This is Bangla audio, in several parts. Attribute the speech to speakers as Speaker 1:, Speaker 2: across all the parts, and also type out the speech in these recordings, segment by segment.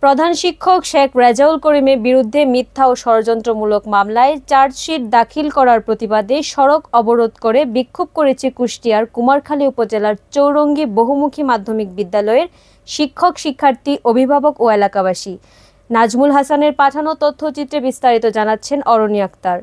Speaker 1: প্রধান শিক্ষক শেখ রেজাউল করিমের বিরুদ্ধে মিথ্যা ও ষড়যন্ত্রমূলক মামলায় চার্জশিট দাখিল করার প্রতিবাদে সড়ক অবরোধ করে বিক্ষোভ করেছে কুষ্টিয়ার কুমারখালী উপজেলার চৌরঙ্গী বহুমুখী মাধ্যমিক বিদ্যালয়ের শিক্ষক, শিক্ষার্থী, অভিভাবক ও এলাকাবাসী। নাজমুল হাসানের পাঠানো তথ্যচিত্রে বিস্তারিত জানাচ্ছেন অরণি আক্তার।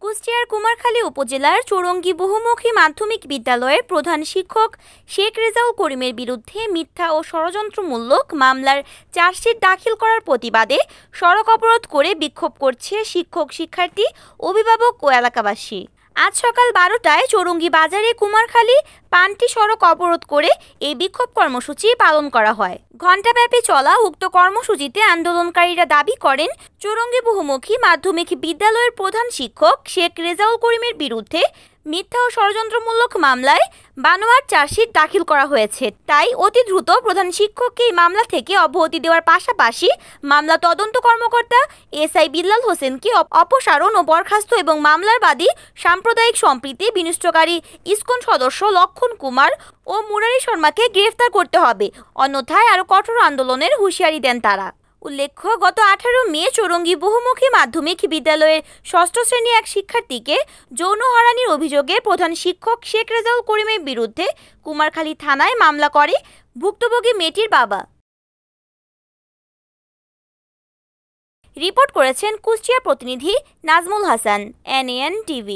Speaker 2: কুষ্টিয়ার কুমারখালী উপজেলার চৌরঙ্গী বহুমুখী মাধ্যমিক বিদ্যালয়ের প্রধান শিক্ষক শেখ রেজাউল করিমের বিরুদ্ধে মিথ্যা ও ষড়যন্ত্রমূলক মামলার চার্জশিট দাখিল করার প্রতিবাদে সড়ক অবরোধ করে বিক্ষোভ করছে শিক্ষক, শিক্ষার্থী, অভিভাবক ও এলাকাবাসী। আজ সকাল 12টায় চৌরঙ্গী বাজারে কুমারখালী পান্টি সড়ক অবরোধ করে এই বিক্ষোভ কর্মসূচি পালন করা হয়। ঘণ্টাব্যাপী চলা উক্ত কর্মসূচিতে আন্দোলনকারীরা দাবি করেন, চৌরঙ্গী বহুমুখী মাধ্যমিক বিদ্যালয়ের প্রধান শিক্ষক শেখ রেজাউল করিমের বিরুদ্ধে মিথ্যা ও ষড়যন্ত্রমূলক মামলায় বানোয়াট চার্জশিট দাখিল করা হয়েছে। তাই অতি দ্রুত প্রধান শিক্ষককে এই মামলা থেকে অব্যাহতি দেওয়ার পাশাপাশি মামলা তদন্ত কর্মকর্তা এসআই বিল্লাল হোসেনকে অপসারণ ও বরখাস্ত এবং মামলার বাদী সাম্প্রদায়িক সম্প্রীতি বিনষ্টকারী ইসকন সদস্য লক্ষণ কুমার ও মুরারি শর্মাকে গ্রেফতার করতে হবে, অন্যথায় আরও কঠোর আন্দোলনের হুঁশিয়ারি দেন তারা। উল্লেখ্য, গত 18 মে চৌরঙ্গী বহুমুখী মাধ্যমিক বিদ্যালয়ের 6ষ্ঠ শ্রেণী এক শিক্ষার্থীকে যৌন হয়রানির অভিযোগে প্রধান শিক্ষক শেখ রেজাউল করিমের বিরুদ্ধে কুমারখালী থানায় মামলা করে ভুক্তভোগী মেয়েটির বাবা। রিপোর্ট করেছেন কুষ্টিয়া প্রতিনিধি নাজমুল হাসান, NAN TV।